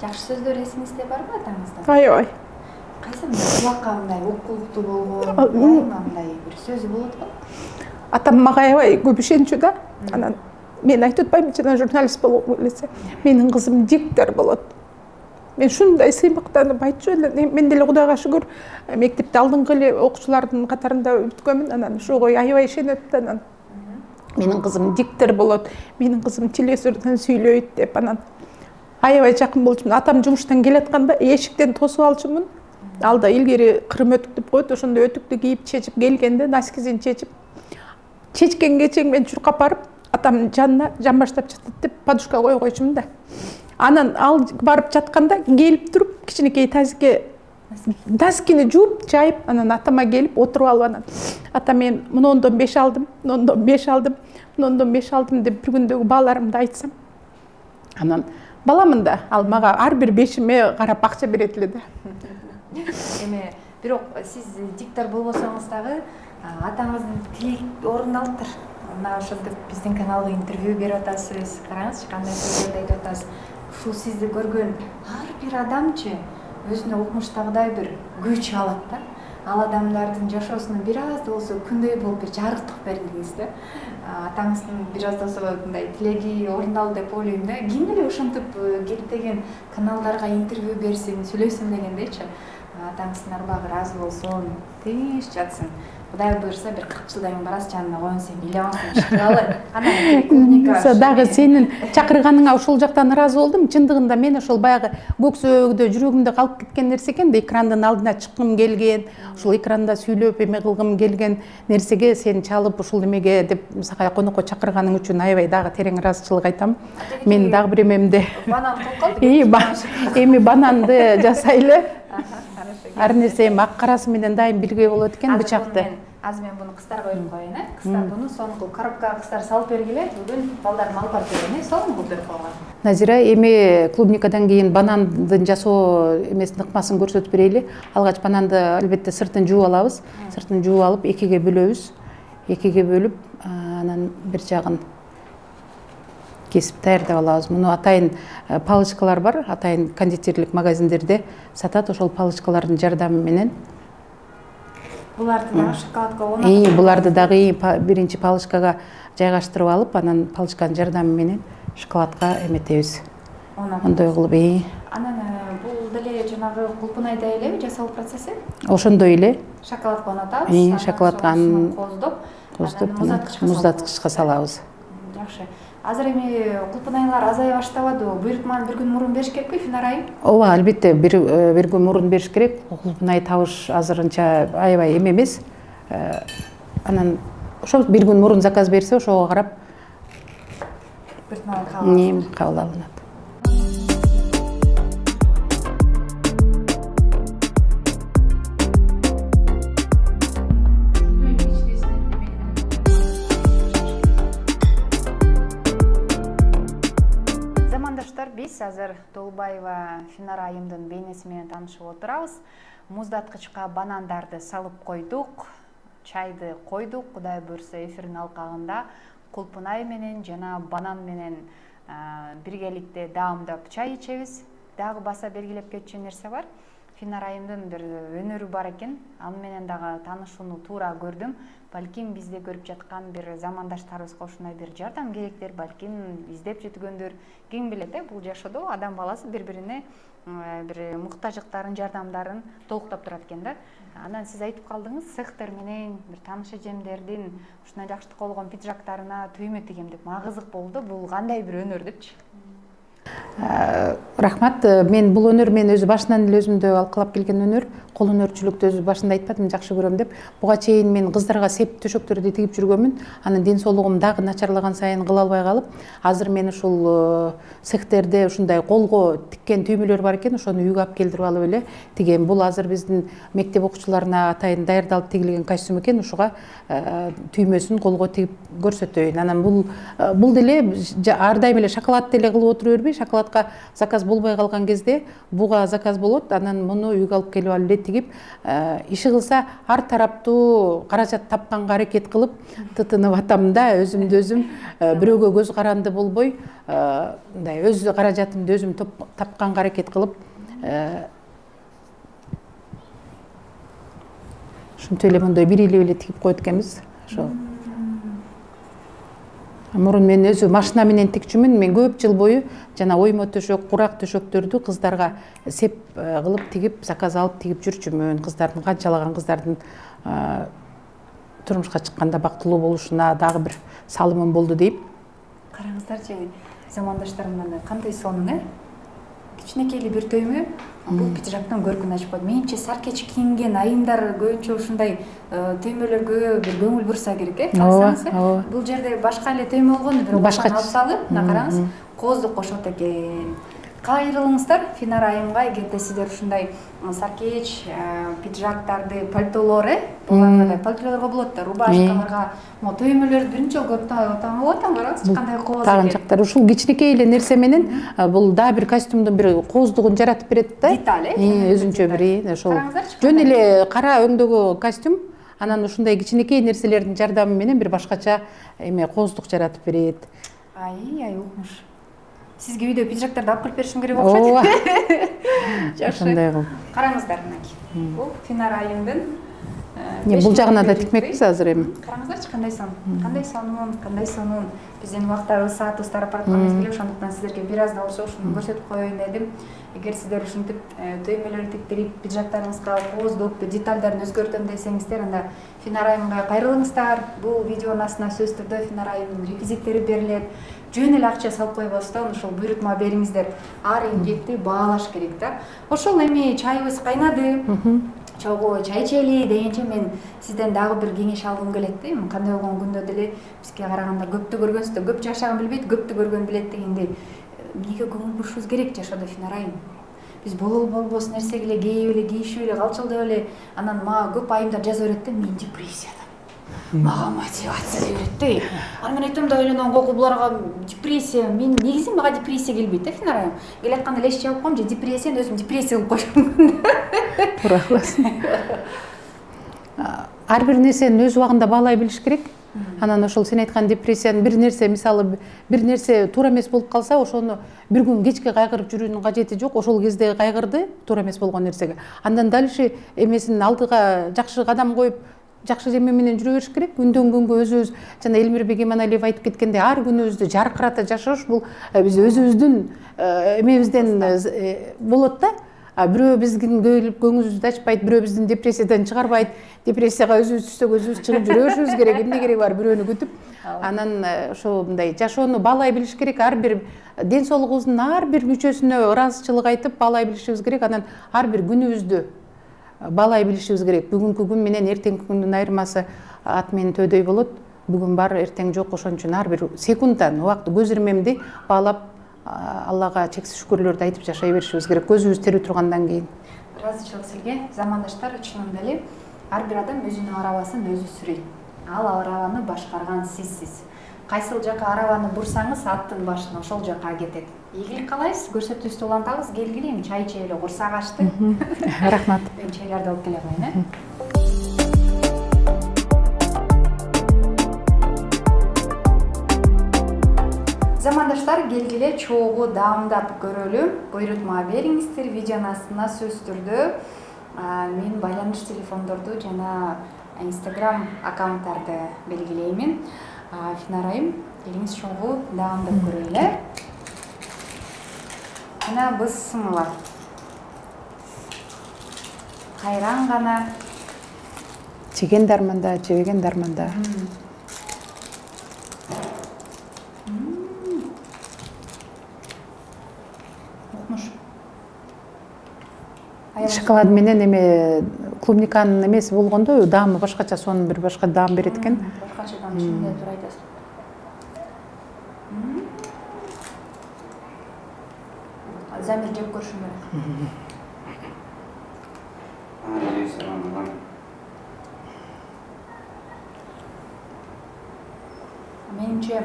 Жакшы сөздөр эсиңизде барбы атаңыздан? Аябай. Кайсы кулакка мындай укуктуу болгон, мындай бир сөзү болот го? Атам мага аябай көп ишенчү да. Анан мен айтып атпайм, жана журналист болгум келсе, менин кызым диктор болот. Мен шундай сыймыктанып айтчу эле, мен деле Кудайга шүгүр, мектепте алдыңкы эле окуучулардын катарында бүткөнмүн, анан ошого аябай ишенет да, анан менин кызым диктор болот, менин кызым телесөздөн сүйлөйт деп, анан аябай жакын болчумун. Атам жумуштан келатканда эшиктен тосуп алчумун. Алда илгери кырым өтүктүп коет, ошондо өтүктү кийип чечип келгенде, носкисин чечип, чечкенге чейин мен чуркап барып, атам жанына жан баштап жатат деп подушка коюп койчумун да. Анан ал барып жатканда келип туруп, кичинекей тазикке носкини жууп, жайып, анан атама келип отуруп алып, анан ата мен мунондон 5 алдым, мунондон 5 алдым, мунондон 5 алдым деп бир күндөгү бааларымды айтсам. Анан баламын да, ал мага ар бир 5име карап акча берет эле да. Эми бирок сиз диктор болбосоңуз дагы атаңыздын тилек орундалыптыр. Мына ошентип биздин каналга интервью берип атасыз. Караңызчы, кандай сөздөрдү айтып атасыз. Ушул сизди көргөн ар бир адамчы өзүнө укмуштагыдай бир күч алат да. Ал адамдардын жашоосуна бир аз да болсо күндөй болуп бир жарыктык бердиңиз да. Атаңыздын бир аз да болсо мындай тилеги орундалды деп ойлойм да. Ким эле ошентип кеттеген каналдарга интервью берсин, сүйлөсүн дегендейчи. Атаңыздын арбагы ыраазы болсун, тынч жатсын. Кудай буйрса бир 40 жылдан кийин барасыз, жанына коюңуз, миллионсун иш кыла алат. Анан дагы сенин чакырганыңа ошол жактан ыраазы болдум. Чындыгында мен ошол баягы көксөөгүдө жүрөгүмдө калып кеткен нерсе экен да, экрандын алдына чыккым келген, ушул экранда сүйлөп эме кылгым келген нерсеге сен чалып ушул эмеге деп сага конокко чакырганың үчүн аябай дагы терең ыраазычылык айтам. Мен дагы бир эмемде банан кылып калдым. Эми бананды жасайлы. Ар нерсе ак карасы менен дайым билге болот экен, бычакты. Азыр мен буну кыздарга берип коеюн, Кыздар буну соңку коробкага кыздар салып бергиле. Бүгүн балдарым алып барып берген, соңку берип койгон. Назира, эми клубникадан кийин банандын жасоо эмесин ыкмасын көрсөтүп берели. Алгач бананды албетте сыртын жууп алабыз. Сыртын жууп алып экиге бөлөбүз. Экиге бөлүп, анан бир жагын кесип даярдап алабыз. Муну атайын палочкалар бар, атайын кондитерлик магазиндерде сатат, ошол палочкалардын жардамы менен. Буларды дагы шоколадка орнотуп. Буларды дагы биринчи палочкага жайгаштырып алып, анан палочканын жардамы менен шоколадка эметебиз. Ондой кылып. Анан бул деле жанагы кулпунайдай элеби жасалуу процесси? Ошондой эле. Шоколадка орнотабыз. Шоколадка коздоп, муздаткычка салабыз. Жакшы. Азыр эми кулпунайлар азая баштабадыбы? Буйрукманы бир күн мурун бериш керекпи, февраль айы? Ооба, албетте бир күн мурун бериш керек. Кулпунай табыш азырынча аябай эме эмес. Анан ошол бир күн мурун заказ берсе, ошого карап кабыл алынат. Биз азыр Толбаева Финара айымдын бейнеси менен таанышып отурабыз. Муздаткычка банандарды салып койдук, чайды койдук. Кудай буйрса эфирдин алкагында кулпунай менен жана банан менен биргеликте даамдап чай ичебиз. Дагы баса белгилеп кетчү нерсе бар. Финар айымдын бир өнөрү бар экен. Аны менен дагы таанышууну туура көрдүм. Балким бизде көрүп жаткан бир замандаштарыбызга ушундай бир жардам керектер, балким издеп жеткөндөр ким билет, бул жашоодо адам баласы бири-бирине бир муктаждыктарын, жардамдарын толуктап турат экен да. Анан сиз айтып калдыңыз, цехтер менен бир тааныш эжемдердин ушундай жакшы болгон пиджактарына түймө тигем деп. Мага кызык болду. Бул кандай бир өнөр депчи? Рахмат. Мен бул өнөр мен өзү башынан эле өзүмдө алкалап келген өнөр. Кол өнөрчүлүктү өзү башында айтпадым, жакшы көрөм деп. Буга чейин мен кыздарга сеп төшөктөрдү тигип жүргөнмүн. Анан ден соолугум дагы начарлаган сайын кыла албай калып, азыр мен ушул цехтерде ушундай колго тиккен түймөлөр бар экен, ошону үйгө алып келдирип алып эле тигем. Бул азыр биздин мектеп окуучуларына атайын даярдалып тигилген костюм экен. Ушуга түймөсүн колго тигип көрсөтөйүн. Анан бул деле ар дайым эле шоколад деле кылып отура бербей, шоколадка заказ болбой калган кезде буга заказ болот. Анан муну үйгө алып келип алып эле тигип, иши кылса ар тараптуу каражат тапканга аракет кылып тытынып атам да, өзүмдү өзүм бирөөгө көз каранды болбой, мындай өз каражатымды өзүм тапканга аракет кылып, ушинтип эле мындай бирийлеп эле тигип коет экенбиз. Ошо мурун мен өзү машина менен тикчүмүн. Мен көп жыл бою жана оймо төшөк, курак төшөктөрдү кыздарга сеп кылып тигип, заказ алып тигип жүрчүмүн. Кыздардын, канчалаган кыздардын турмушка чыкканда бактылуу болушуна дагы бир салымым болду дейм. Караңыздарчы, замандаштарымдан кандай сонун, кичинекей эле бир түймө бул пиджактын көркүн ачып койду. Менимче саркеч кийинген айымдар көбүнчө ушундай түймөлөргө бир көңүл бурса керек, карасаңыз. Бул жерде башка эле түймө болгону бирок алып салып, мына караңыз, кооздук кошот экен. Кайрылыңыздар Финар айымга, эгерде сиздер ушундай саркеч, пиджактарды, пальтолор, болгондой пальтолорго болот да, рубашкаларга, түймөлөрдү биринчи жолу көрүп атам, караңызчы кандай кооз экен. Тагын жактары ушул кичинекей эле нерсе менен бул дагы бир костюмдун бир кооздугун жаратып берет да. Деталь, өзүнчө бир ошол жөн эле кара өңдөгө костюм, анан ушундай кичинекей нерселердин жардамы менен бир башкача кооздук жаратып берет. Ай, укмуш. Сизге үйдө пиджактарды алып келип беришим керек окшойт. Ошондой кылып. Караңыздар мынакей. Бул Финар айымдын. Бул жагына да тикмекпиз азыр эми. Караңыздарчы кандай сонун, кандай сонун. Биздин убактыбыз, саатыбыз тарап бараткан мезгил, ошондуктан сиздерге бир аз да болсо ушуну көрсөтүп коеюн дедим. Эгер сиздер ушинтип түймөлөрдү тиктирип, пиджактарыңызга кооздук, детальдарын өзгөртөм десеңиздер, анда Финар айымга кайрылыңыздар. Бул видеонун астына сөзсүз түрдө Финар айымдын реквизиттери берилет. Жөн эле акча салып койбостон ошол буйрутма бериңиздер. Ар эмгекти баалаш керек да. Ошол эми чайыбыз кайнады. Чогуу чай ичели дегенче мен сизден дагы бир кеңеш алгым келет да. Кандай болгон күндө деле бизге караганда көптү көргөнсүздө, көп жашаган билбейт, көптү көргөн билет дегенде эмнеге көңүл бурушубуз керек жашоодо Финар айым? Биз болбос нерсеге эле кейип эле, кийишип эле, калчылдап эле, анан мага көп айымдар жаза берет да, мен депрессияда. Мага мотивация берет да. Анан мен айтам да, ойлонгон коку буларга депрессия, мен негизи мага депрессия келбейт да, Финар айым. Келатканда леш чабып коем же депрессияны өзүм депрессия кылып койшум. Туура кыласың. Ар бир нерсени өз убагында баалай билиш керек. Анан ошол сен айткан депрессиянын бир нерсе, мисалы бир нерсе туура эмес болуп калса, ошону бир күн кечке кайгырып жүрүүнүн кажети жок. Ошол кезде кайгырды туура эмес болгон нерсеге. Андан дальше эмесин алдыга жакшы кадам коюп, жакшы жеме менен жүрө бериш керек. Күндөн күнгө өзүбүз жана Элмирбек Иманалиев айтып кеткендей, ар күнүбүздү жаркырата жашаш бул биз өзүбүздүн эмебизден болот да. Бирөө биздин көңүлүбүздү ачпайт, бирөө биздин депрессиядан чыгарбайт. Депрессияга өзүбүз түшсөк өзүбүз чыгып жүрө беришибиз керек. Эмне кереги бар бирөөнү күтүп. Анан ошо мындай жашоону баалай билиш керек. Ар бир ден соолугубуздун ар бир мүчөсүнө ыраазычылык айтып баалай билишибиз керек. Анан ар бир күнүбүздү баалай билишибиз керек. Бүгүнкү күн менен эртеңки күндүн айырмасы ат менен төдөй болот. Бүгүн бар, эртең жок. Ошон үчүн ар бир секундтан убакытты көз ирмемди баалап Аллага чексиз шүкүрлөрдү айтып жашай беришибиз керек. Көзүбүз тирүү тургандан кийин. Ыраазычылык сизге, замандаштар, чынында эле ар бир адам өзүнүн арабасын өзү сүрөйт. Ал арабаны башкарган сизсиз. Кайсыл жака арабаны бурсаңыз, аттын башына ошол жака кетет. Ийгилик каалайбыз, көрсөтүүбүздү улантабыз, келгиле, чай ичели, курсак ачты. Рахмат. Чайларды алып келе коеюн, Замандаштар, келгиле чогуу даамдап көрөлү. Буйрутма бериңиздер, видеонун астына сөз түрдө мен байланыш телефондорду жана Instagram аккаунттарды белгилеймин. Финарайым, келиңиз чогуу даамдап көрөлү. Мына бысмыла. Кайран гана. Жеген дарманда, жебеген дарманда. Шоколад менен эме клубниканын эмеси болгондо даамы башкача, сонун бир башка даам берет экен. Башкача даам, чынында туура айтасыз. Замир жеп көрүшүм керек. Менимче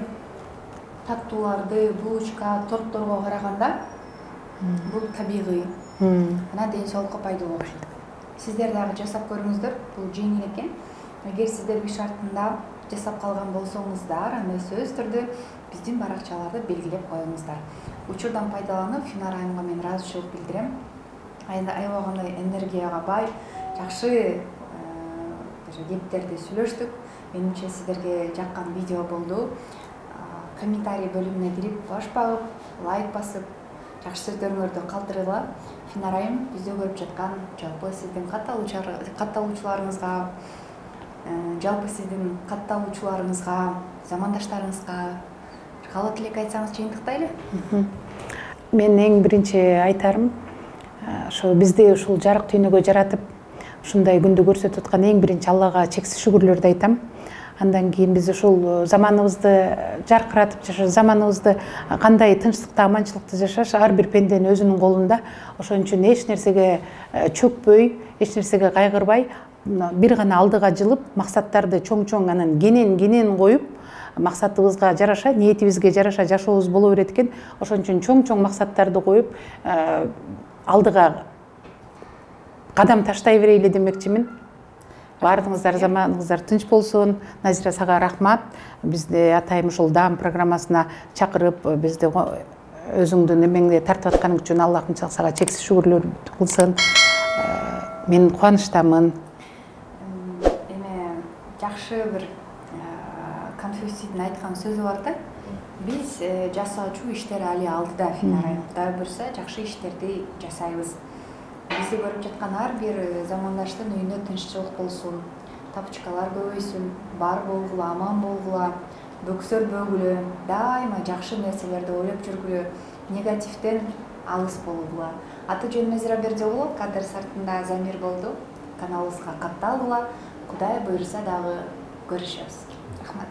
таттууларды, булочка, тортторго караганда бул табигый. Ана ден соолукка пайдалуу окшойт. Сиздер дагы жасап көрүңүздөр, бул жеңил экен. Эгер сиздер бир шартында жасап калган болсоңуздар, анда сөз түрдө биздин баракчаларды белгилеп коюңуздар. Учурдан пайдаланып, Финарайымга мен ыраазычылык билдирем. Аябагандай энергияга бай, жакшы кептерди сүйлөштүк. Менимче сиздерге жаккан видео болду. Комментарий бөлүмүнө кирип, баш багып, лайк басып, жакшы сөздөрүңөрдү калтыргыла. Финарайым бизди көрүп жаткан жалпы сиздин катталуучуларыңызга, замандаштарыңызга каалоо тилек айтсаңыз жыйынтыктайлы. Мен эң биринчи айтарым, ошо бизди ушул жарык дүйнөгө жаратып, ушундай күндү көрсөтүп аткан эң биринчи Аллага чексиз шүгүрлөрдү айтам. Андан кийин биз ушул заманыбызды жаркыратып жашаш, заманыбызды кандай тынчтыкта, аманчылыкта жашаш ар бир пенденин өзүнүн колунда. Ошон үчүн эч нерсеге чөкпөй, эч нерсеге кайгырбай, бир гана алдыга жылып, максаттарды чоң-чоң анан кенен коюп, максатыбызга жараша, ниетибизге жараша жашообуз боло берет экен. Ошон үчүн чоң-чоң максаттарды коюп, алдыга кадам таштай берели демекчимин. Бардыңыздар, заманыңыздар тынч болсун. Назира, сага рахмат. Бизди атайым ушул даам программасына чакырып, бизди өзүңдүн эмеңди тартып атканың үчүн Аллахым сага чексиз шүгүрлөр кылсын. Мен кубанычтамын. Эме жакшы бир Конфуцийдин айткан сөзү бар да. Биз жасаучу иштер али алдыда, Финарайым. Кудай буйрса, жакшы иштерди жасайбыз. Бизди көрүп жаткан ар бир замандаштын үйүндө тынччылык болсун, тапчыкалар көбөйсүн, бар болгула, аман болгула, бөксөр бөгүлө, дайыма жакшы нерселерди ойлоп жүргүлө, негативден алыс болгула. Аты жөнүм Назира Бердиоğlu, кадр сартында Замир болду. Каналыбызга катталгыла. Кудай буйрса дагы көрүшөбүз. Рахмат.